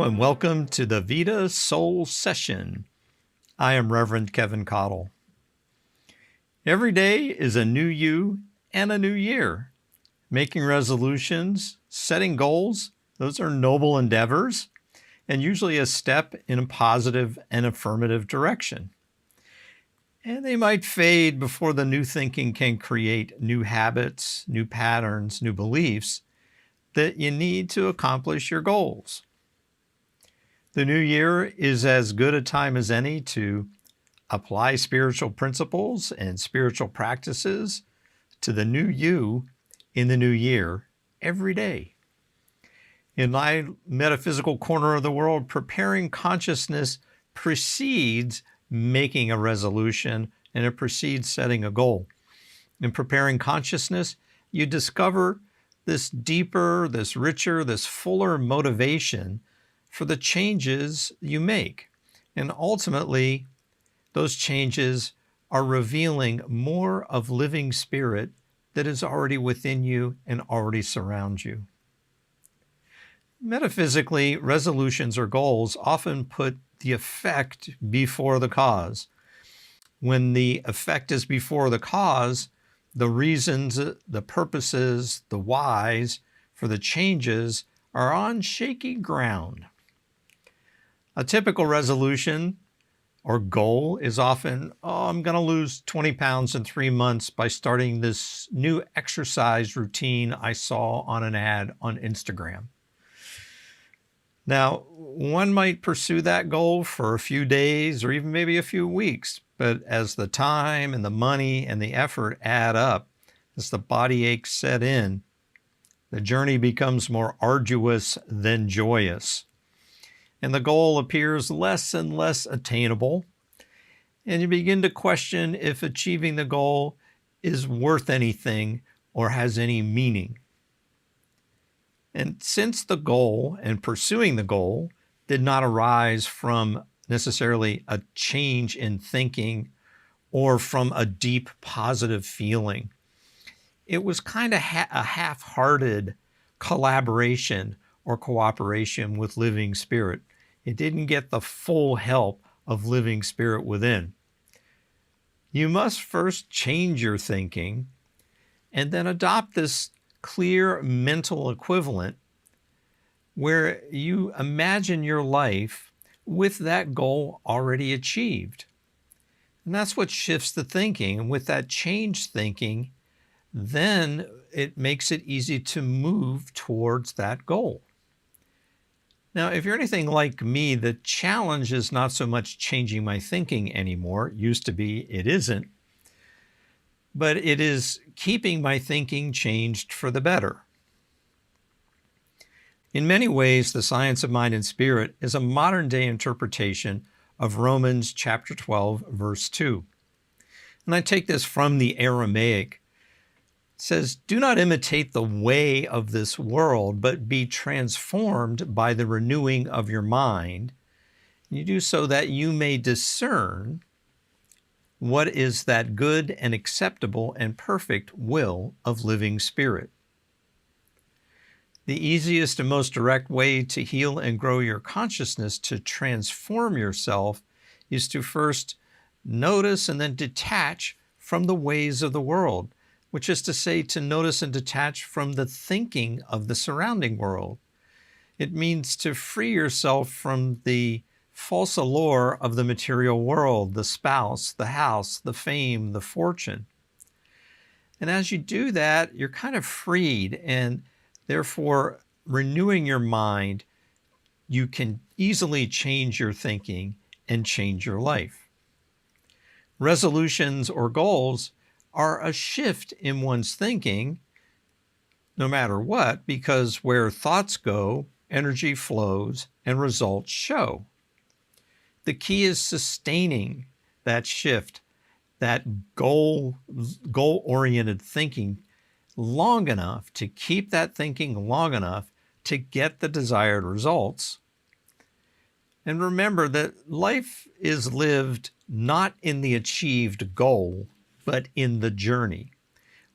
and welcome to the Vida Soul Session. I am Reverend Keven Kadel. Every day is a new you and a new year. Making resolutions, setting goals, those are noble endeavors and usually a step in a positive and affirmative direction. And they might fade before the new thinking can create new habits, new patterns, new beliefs that you need to accomplish your goals. The new year is as good a time as any to apply spiritual principles and spiritual practices to the new you in the new year every day. In my metaphysical corner of the world, preparing consciousness precedes making a resolution and it precedes setting a goal. In preparing consciousness, you discover this deeper, this richer, this fuller motivation for the changes you make. And ultimately, those changes are revealing more of living spirit that is already within you and already surrounds you. Metaphysically, resolutions or goals often put the effect before the cause. When the effect is before the cause, the reasons, the purposes, the whys for the changes are on shaky ground. A typical resolution or goal is often, I'm going to lose 20 pounds in 3 months by starting this new exercise routine I saw on an ad on Instagram. Now, one might pursue that goal for a few days or even maybe a few weeks, but as the time and the money and the effort add up, as the body aches set in, the journey becomes more arduous than joyous. And the goal appears less and less attainable, and you begin to question if achieving the goal is worth anything or has any meaning. And since the goal and pursuing the goal did not arise from necessarily a change in thinking or from a deep positive feeling, it was kind of a half-hearted collaboration or cooperation with living spirit. It didn't get the full help of living spirit within. You must first change your thinking and then adopt this clear mental equivalent where you imagine your life with that goal already achieved. And that's what shifts the thinking. And with that changed thinking, then it makes it easy to move towards that goal. Now, if you're anything like me, the challenge is not so much changing my thinking anymore. It used to be, it isn't. But it is keeping my thinking changed for the better. In many ways, the science of mind and spirit is a modern-day interpretation of Romans chapter 12, verse 2. And I take this from the Aramaic. It says, "Do not imitate the way of this world, but be transformed by the renewing of your mind. You do so that you may discern what is that good and acceptable and perfect will of living spirit." The easiest and most direct way to heal and grow your consciousness, to transform yourself, is to first notice and then detach from the ways of the world, which is to say, to notice and detach from the thinking of the surrounding world. It means to free yourself from the false allure of the material world, the spouse, the house, the fame, the fortune. And as you do that, you're kind of freed, and therefore, renewing your mind, you can easily change your thinking and change your life. Resolutions or goals are a shift in one's thinking, no matter what, because where thoughts go, energy flows and results show. The key is sustaining that shift, that goal-oriented thinking long enough to keep that thinking long enough to get the desired results. And remember that life is lived not in the achieved goal, but in the journey.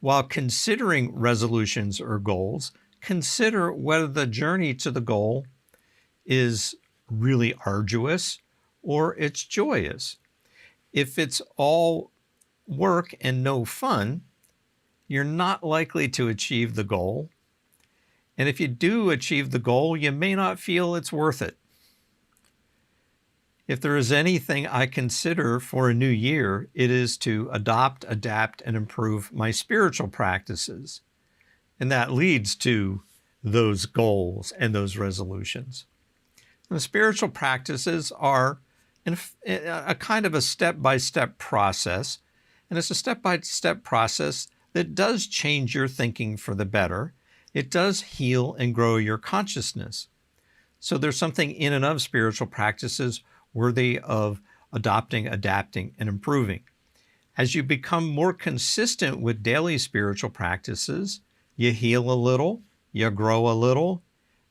While considering resolutions or goals, consider whether the journey to the goal is really arduous or it's joyous. If it's all work and no fun, you're not likely to achieve the goal. And if you do achieve the goal, you may not feel it's worth it. If there is anything I consider for a new year, it is to adopt, adapt, and improve my spiritual practices. And that leads to those goals and those resolutions. And the spiritual practices are a kind of a step-by-step process. And it's a step-by-step process that does change your thinking for the better. It does heal and grow your consciousness. So there's something in and of spiritual practices worthy of adopting, adapting, and improving. As you become more consistent with daily spiritual practices, you heal a little, you grow a little,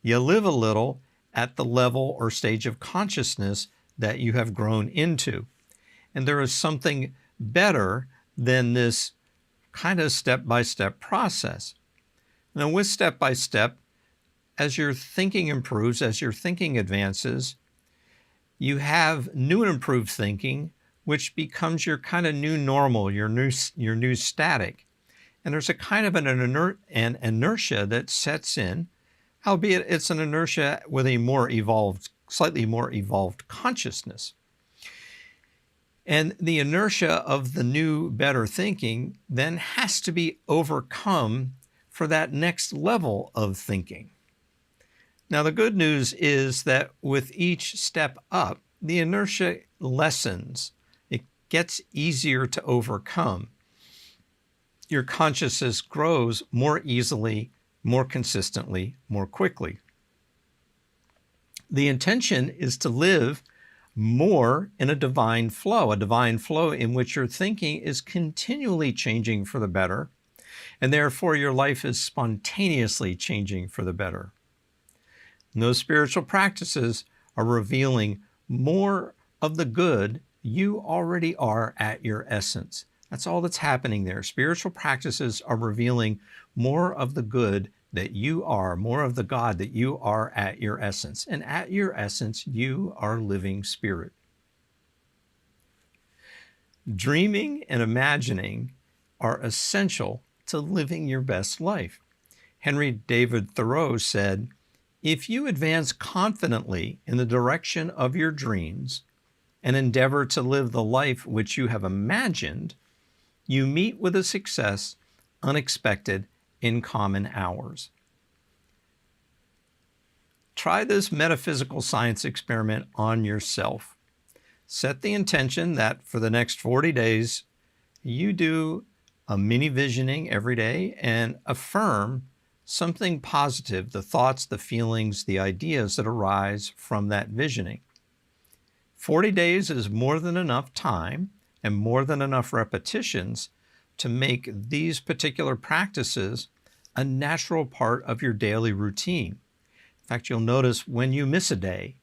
you live a little at the level or stage of consciousness that you have grown into. And there is something better than this kind of step-by-step process. Now, with step-by-step, as your thinking improves, as your thinking advances, you have new and improved thinking, which becomes your kind of new normal, your new static. And there's a kind of an inertia that sets in, albeit it's an inertia with a slightly more evolved consciousness. And the inertia of the new, better thinking then has to be overcome for that next level of thinking. Now, the good news is that with each step up, the inertia lessens. It gets easier to overcome. Your consciousness grows more easily, more consistently, more quickly. The intention is to live more in a divine flow in which your thinking is continually changing for the better, and therefore your life is spontaneously changing for the better. And those spiritual practices are revealing more of the good you already are at your essence. That's all that's happening there. Spiritual practices are revealing more of the good that you are, more of the God that you are at your essence. And at your essence, you are living spirit. Dreaming and imagining are essential to living your best life. Henry David Thoreau said, "If you advance confidently in the direction of your dreams and endeavor to live the life which you have imagined, you meet with a success unexpected in common hours." Try this metaphysical science experiment on yourself. Set the intention that for the next 40 days, you do a mini visioning every day and affirm something positive, the thoughts, the feelings, the ideas that arise from that visioning. 40 days is more than enough time and more than enough repetitions to make these particular practices a natural part of your daily routine. In fact, you'll notice when you miss a day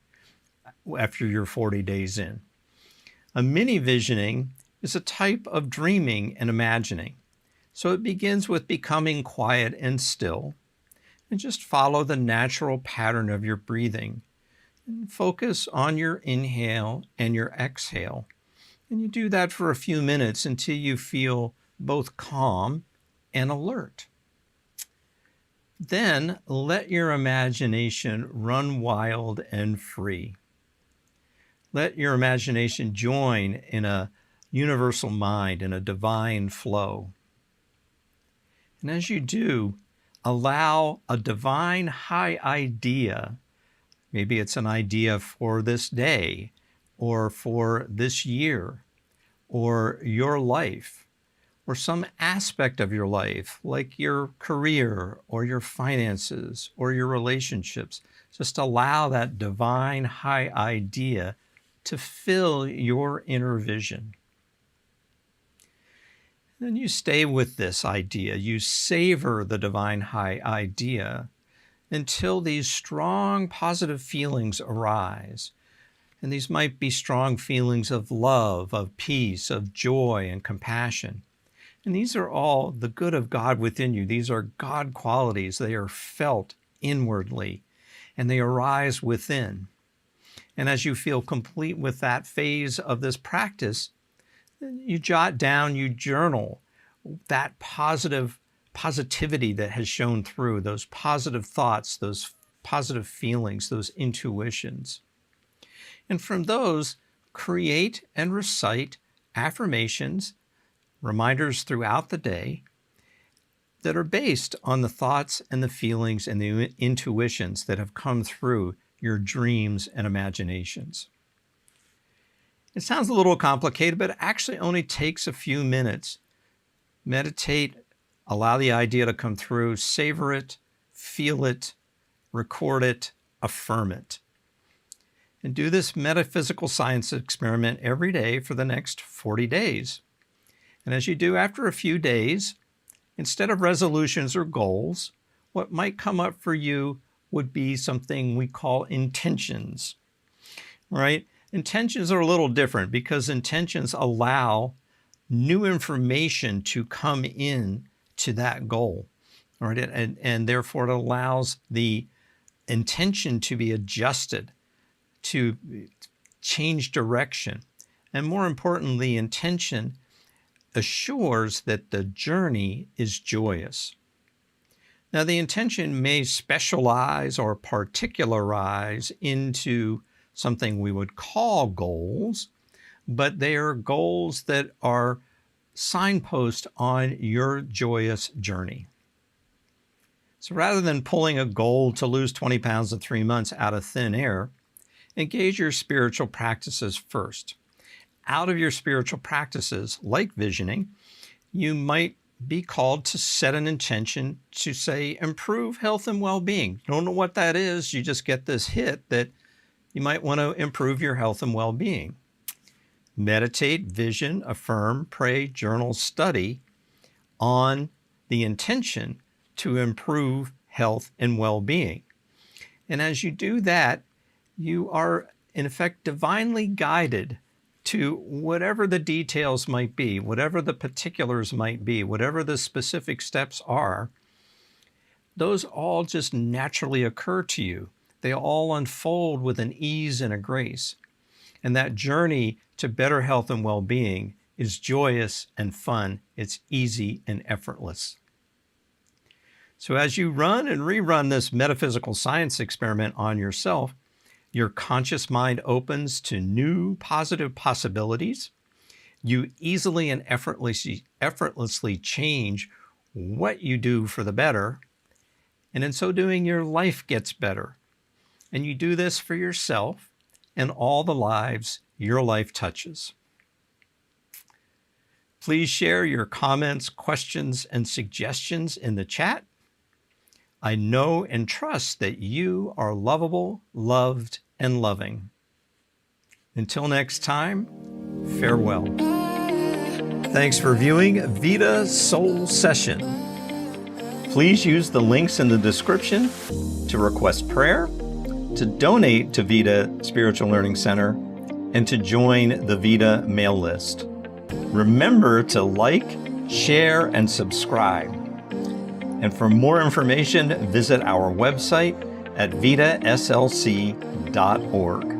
after you're 40 days in. A mini visioning is a type of dreaming and imagining. So it begins with becoming quiet and still, and just follow the natural pattern of your breathing. And focus on your inhale and your exhale. And you do that for a few minutes until you feel both calm and alert. Then let your imagination run wild and free. Let your imagination join in a universal mind, in a divine flow. And as you do, allow a divine high idea, maybe it's an idea for this day, or for this year, or your life, or some aspect of your life, like your career, or your finances, or your relationships. Just allow that divine high idea to fill your inner vision. Then you stay with this idea. You savor the divine high idea until these strong positive feelings arise. And these might be strong feelings of love, of peace, of joy, and compassion. And these are all the good of God within you. These are God qualities. They are felt inwardly, and they arise within. And as you feel complete with that phase of this practice, you jot down, you journal that positivity that has shown through, those positive thoughts, those positive feelings, those intuitions. And from those, create and recite affirmations, reminders throughout the day that are based on the thoughts and the feelings and the intuitions that have come through your dreams and imaginations. It sounds a little complicated, but it actually only takes a few minutes. Meditate, allow the idea to come through, savor it, feel it, record it, affirm it. And do this metaphysical science experiment every day for the next 40 days. And as you do after a few days, instead of resolutions or goals, what might come up for you would be something we call intentions, right? Intentions are a little different because intentions allow new information to come in to that goal, right? And therefore it allows the intention to be adjusted, to change direction. And more importantly, intention assures that the journey is joyous. Now, the intention may specialize or particularize into something we would call goals, but they are goals that are signposts on your joyous journey. So rather than pulling a goal to lose 20 pounds in 3 months out of thin air, engage your spiritual practices first. Out of your spiritual practices, like visioning, you might be called to set an intention to, say, improve health and well-being. Don't know what that is. You just get this hit that you might want to improve your health and well-being. Meditate, vision, affirm, pray, journal, study on the intention to improve health and well-being. And as you do that, you are, in effect, divinely guided to whatever the details might be, whatever the particulars might be, whatever the specific steps are. Those all just naturally occur to you. They all unfold with an ease and a grace. And that journey to better health and well-being is joyous and fun. It's easy and effortless. So as you run and rerun this metaphysical science experiment on yourself, your conscious mind opens to new positive possibilities. You easily and effortlessly change what you do for the better. And in so doing, your life gets better. And you do this for yourself and all the lives your life touches. Please share your comments, questions, and suggestions in the chat. I know and trust that you are lovable, loved, and loving. Until next time, farewell. Thanks for viewing Vida Soul Session. Please use the links in the description to request prayer, to donate to Vida Spiritual Learning Center, and to join the Vida mail list. Remember to like, share, and subscribe. And for more information, visit our website at vidaslc.org.